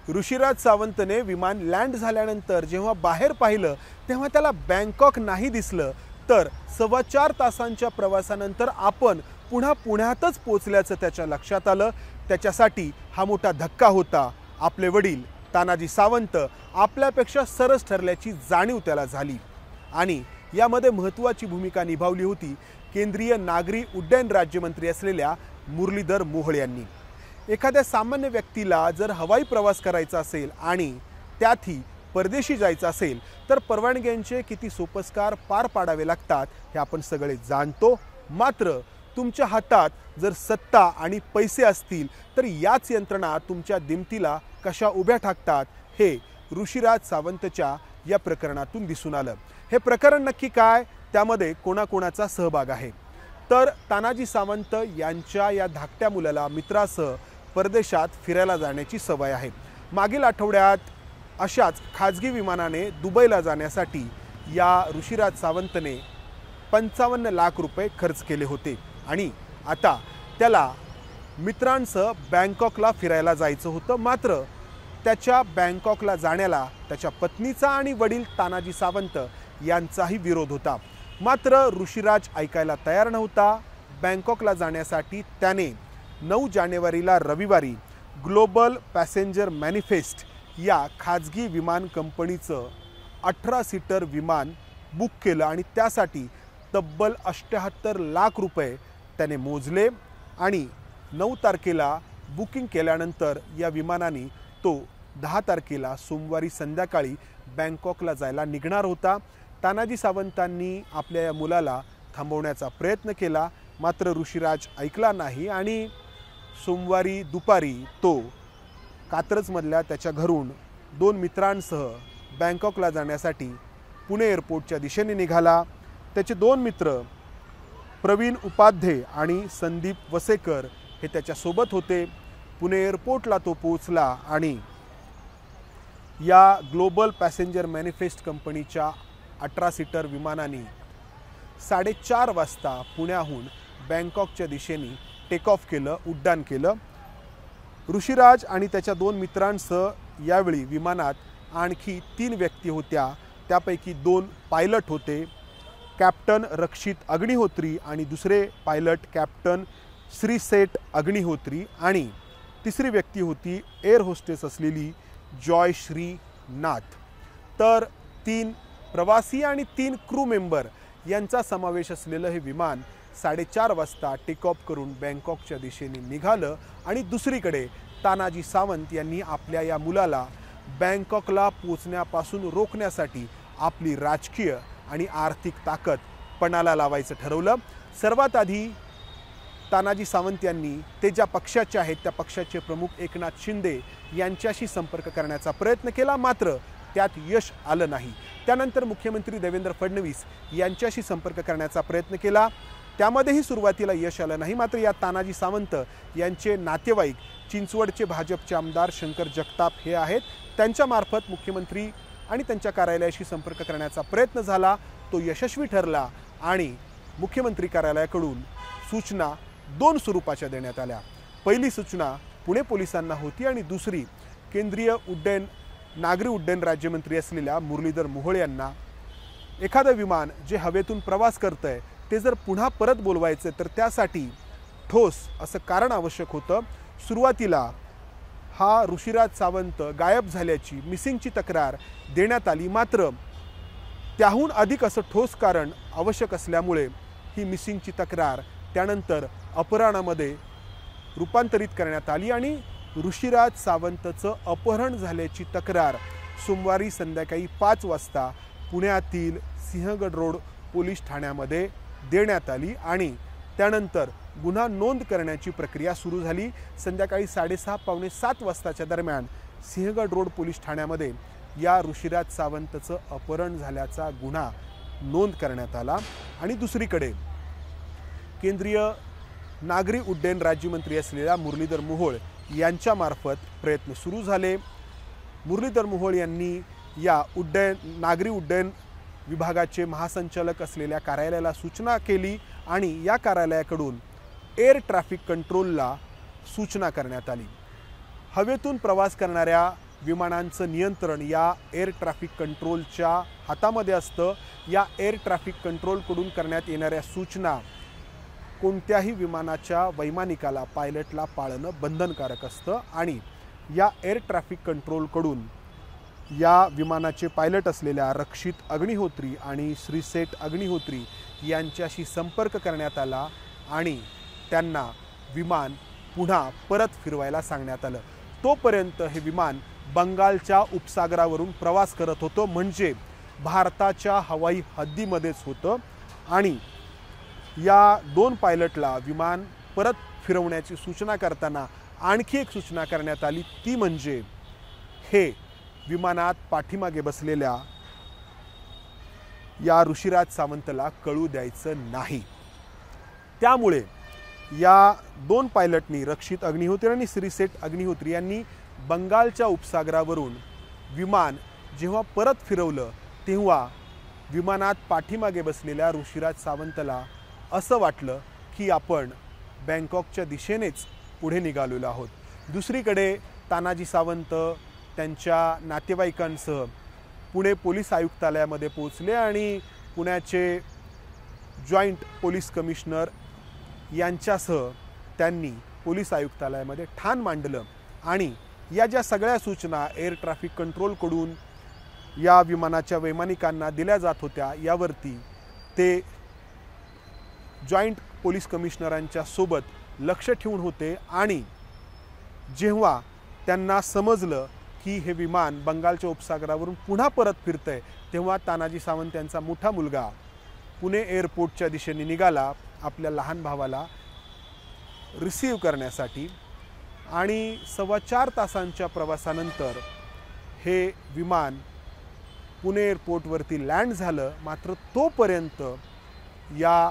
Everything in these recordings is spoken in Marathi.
ऋषिराज सावंतने विमान लँड झाल्यानंतर जेव्हा बाहेर पाहिलं तेव्हा त्याला बँकॉक नाही दिसलं, तर 4.25 तासांच्या प्रवासानंतर आपण पुन्हा पुण्यातच पोचल्याचं त्याच्या लक्षात आलं। त्याच्यासाठी हा मोठा धक्का होता। आपले वडील तानाजी सावंत आपल्यापेक्षा सरस ठरल्याची जाणीव त्याला झाली आणि यामध्ये महत्त्वाची भूमिका निभावली होती केंद्रीय नागरी उड्डयन राज्यमंत्री असलेल्या मुरलीधर मोहोळ यांनी। एखाद्या सामान्य व्यक्तीला जर हवाई प्रवास करायचा असेल आणि त्यातही परदेशी जायचं असेल तर परवानग्यांचे किती सोपस्कार पार पाडावे लागतात हे आपण सगळे जाणतो। मात्र तुमच्या हातात जर सत्ता आणि पैसे असतील तर याच यंत्रणा तुमच्या दिमतीला कशा उभ्या ठाकतात हे ऋषिराज सावंतच्या या प्रकरणातून दिसून आलं। हे प्रकरण नक्की काय, त्यामध्ये कोणाकोणाचा सहभाग आहे? तर तानाजी सावंत यांच्या या धाकट्या मुलाला मित्रासह परदेशात फिरायला जाण्याची सवय आहे। मागील आठवड्यात अशाच खाजगी विमानाने दुबईला जाण्यासाठी या ऋषिराज सावंतने 55 लाख रुपये खर्च केले होते आणि आता त्याला मित्रांसह बँकॉकला फिरायला जायचं होतं। मात्र त्याच्या बँकॉकला जाण्याला त्याच्या पत्नीचा आणि वडील तानाजी सावंत यांचाही विरोध होता। मात्र ऋषिराज ऐकायला तयार नव्हता। बँकॉकला जाण्यासाठी त्याने 9 जानेवारीला रविवारी ग्लोबल पॅसेंजर मॅनिफेस्ट या खाजगी विमान कंपनीचं 18 सीटर विमान बुक केलं आणि त्यासाठी तब्बल 78 लाख रुपये त्याने मोजले आणि 9 तारखेला बुकिंग केल्यानंतर या विमानाने तो 10 तारखेला सोमवारी संध्याकाळी बँकॉकला जायला निघणार होता। तानाजी सावंतांनी आपल्या या मुलाला थांबवण्याचा प्रयत्न केला, मात्र ऋषिराज ऐकला नाही आणि सोमवारी दुपारी तो कात्रजमधल्या त्याच्या घरून 2 मित्रांसह बँकॉकला जाण्यासाठी पुणे एअरपोर्टच्या दिशेने निघाला। त्याचे 2 मित्र प्रवीण उपाध्ये आणि संदीप वसेकर हे त्याच्यासोबत होते। पुणे एअरपोर्टला तो पोहोचला आणि या ग्लोबल पॅसेंजर मॅनिफेस्ट कंपनीच्या 18 सीटर विमानाने 4:30 वाजता पुण्याहून बँकॉकच्या दिशेने टेक ऑफ केलं, उड्डाण केलं। ऋषिराज आणि त्याच्या 2 मित्रांसह यावेळी विमानात आणखी 3 व्यक्ती होत्या। त्यापैकी 2 पायलट होते, कॅप्टन रक्षित अग्निहोत्री आणि दुसरे पायलट कॅप्टन श्रीसेठ अग्निहोत्री आणि तिसरी व्यक्ती होती एअर होस्टेस असलेली जॉयश्री नाथ। तर 3 प्रवासी आणि 3 क्रू मेंबर यांचा समावेश असलेलं हे विमान 4:30 वाजता टेक ऑफ करून बँकॉकच्या दिशेने निघालं आणि दुसरीकडे तानाजी सावंत यांनी आपल्या या मुलाला बँकॉकला पोहोचण्यापासून रोखण्यासाठी आपली राजकीय आणि आर्थिक ताकद पणाला लावायचं ठरवलं। सर्वात आधी तानाजी सावंत यांनी ते ज्या पक्षाचे आहेत त्या पक्षाचे प्रमुख एकनाथ शिंदे यांच्याशी संपर्क करण्याचा प्रयत्न केला, मात्र त्यात यश आलं नाही। त्यानंतर मुख्यमंत्री देवेंद्र फडणवीस यांच्याशी संपर्क करण्याचा प्रयत्न केला, त्यामध्येही सुरुवातीला यश आलं नाही। मात्र या तानाजी सावंत यांचे नातेवाईक चिंचवडचे भाजपचे आमदार शंकर जगताप हे आहेत, त्यांच्यामार्फत मुख्यमंत्री आणि त्यांच्या कार्यालयाशी संपर्क करण्याचा प्रयत्न झाला, तो यशस्वी ठरला आणि मुख्यमंत्री कार्यालयाकडून सूचना 2 स्वरूपाच्या देण्यात आल्या। पहिली सूचना पुणे पोलिसांना होती आणि दुसरी केंद्रीय नागरी उड्डयन राज्यमंत्री असलेल्या मुरलीधर मोहोळ यांना। एखादं विमान जे हवेतून प्रवास करतंय ते जर पुन्हा परत बोलवायचं तर त्यासाठी ठोस असं कारण आवश्यक होतं। सुरुवातीला हा ऋषिराज सावंत गायब झाल्याची मिसिंगची तक्रार देण्यात आली, मात्र त्याहून अधिक असं ठोस कारण आवश्यक असल्यामुळे ही मिसिंगची तक्रार त्यानंतर अपहरणामध्ये रूपांतरित करण्यात आली आणि ऋषिराज सावंतचं अपहरण झाल्याची तक्रार सोमवारी संध्याकाळी 5 वाजता पुण्यातील सिंहगड रोड पोलीस ठाण्यामध्ये देण्यात आली आणि त्यानंतर गुन्हा नोंद करण्याची प्रक्रिया सुरू झाली। संध्याकाळी 6:30 पावणे 7 वाजताच्या दरम्यान सिंहगड रोड पोलीस ठाण्यामध्ये या ऋषिराज सावंतचं अपहरण झाल्याचा गुन्हा नोंद करण्यात आला आणि दुसरीकडे केंद्रीय नागरी उड्डयन राज्यमंत्री असलेल्या मुरलीधर मोहोळ यांच्यामार्फत प्रयत्न सुरू झाले। मुरलीधर मोहोळ यांनी या नागरी उड्डयन विभागाचे महासंचालक असलेल्या कार्यालयाला सूचना केली आणि या कार्यालयाकडून एअर ट्रॅफिक कंट्रोलला सूचना करण्यात आली। हवेतून प्रवास करणाऱ्या विमानांचं नियंत्रण या एअर ट्रॅफिक कंट्रोलच्या हातामध्ये असतं। या एअर ट्रॅफिक कंट्रोलकडून करण्यात येणाऱ्या सूचना कोणत्याही विमानाच्या वैमानिकाला पायलटला पाळणं बंधनकारक असतं आणि या एअर ट्रॅफिक कंट्रोलकडून या विमानाचे पायलट असलेल्या रक्षित अग्निहोत्री आणि श्रीसेठ अग्निहोत्री यांच्याशी संपर्क करण्यात आला आणि त्यांना विमान पुन्हा परत फिरवायला सांगण्यात आलं। तोपर्यंत हे विमान बंगालच्या उपसागरावरून प्रवास करत होतं, म्हणजे भारताच्या हवाई हद्दीमध्येच होतं आणि या 2 पायलटला विमान परत फिरवण्याची सूचना करताना आणखी एक सूचना करण्यात आली, ती म्हणजे हे विमानात पाठीमागे बसलेल्या या ऋषिराज सावंतला कळू द्यायचं नाही। त्यामुळे या 2 पायलटनी रक्षित अग्निहोत्री आणि श्रीसेठ अग्निहोत्री यांनी बंगालच्या उपसागरावरून विमान जेव्हा परत फिरवलं तेव्हा विमानात पाठीमागे बसलेल्या ऋषिराज सावंतला असं वाटलं की आपण बँकॉकच्या दिशेनेच पुढे निघालेलो आहोत। दुसरीकडे तानाजी सावंत त्यांच्या नातेवाईकांसह पुणे पोलीस आयुक्तालयामध्ये पोहोचले आणि पुण्याचे जॉईंट पोलीस कमिशनर यांच्यासह त्यांनी पोलीस आयुक्तालयामध्ये ठाण मांडलं आणि या ज्या सगळ्या सूचना एअर ट्रॅफिक कंट्रोलकडून या विमानाच्या वैमानिकांना दिल्या जात होत्या यावरती ते जॉईंट पोलीस कमिशनरांच्या सोबत लक्ष ठेवून होते आणि जेव्हा त्यांना समजलं की हे विमान बंगालच्या उपसागरावरून पुन्हा परत फिरतंय तेव्हा तानाजी सावंत यांचा मोठा मुलगा पुणे एअरपोर्टच्या दिशेने निघाला आपल्या लहान भावाला रिसीव्ह करण्यासाठी आणि 4.25 तासांच्या प्रवासानंतर हे विमान पुणे एअरपोर्टवरती लँड झालं। मात्र तोपर्यंत या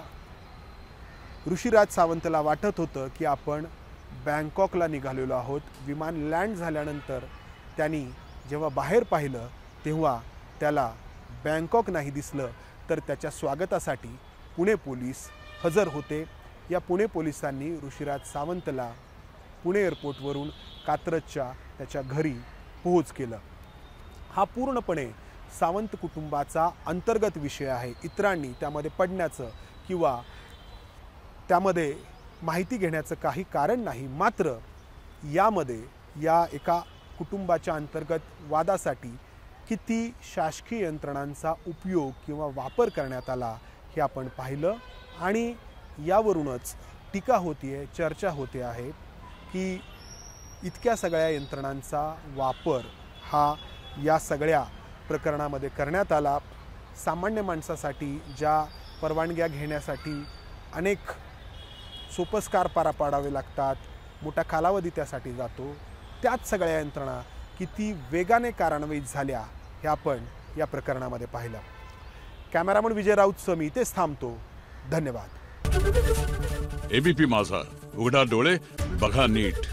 ऋषिराज सावंतला वाटत होतं की आपण बँकॉकला निघालेलो आहोत। विमान लँड झाल्यानंतर त्यांनी जेव्हा बाहेर पाहिलं तेव्हा त्याला बँकॉक नाही दिसलं, तर त्याच्या स्वागतासाठी पुणे पोलीस हजर होते। या पुणे पोलिसांनी ऋषिराज सावंतला पुणे एअरपोर्टवरून कात्रजच्या त्याच्या घरी पोहोच केलं। हा पूर्णपणे सावंत कुटुंबाचा अंतर्गत विषय आहे। इतरांनी त्यामध्ये पडण्याचं किंवा त्यामध्ये माहिती घेण्याचं काही कारण नाही। मात्र यामध्ये या एका कुटुंबाच्या अंतर्गत वादासाठी किती शासकीय यंत्रणांचा उपयोग किंवा वापर करण्यात आला हे आपण पाहिलं आणि यावरूनच टीका होतीये, चर्चा होते आहे की इतक्या सगळ्या यंत्रणांचा वापर हा या सगळ्या प्रकरणामध्ये करण्यात आला। सामान्य माणसासाठी ज्या परवानग्या घेण्यासाठी अनेक सोपस्कार पार पाडावे लागतात, मोठा कालावधी त्यासाठी जातो, त्याच सगळ्या यंत्रणा किती वेगाने कार्यान्वित झाल्या हे आपण या प्रकरणामध्ये पाहिलं। कॅमेरामन विजय राऊतसह मी इथेच थांबतो। धन्यवाद। एबीपी माझा, उघडा डोळे बघा नीट।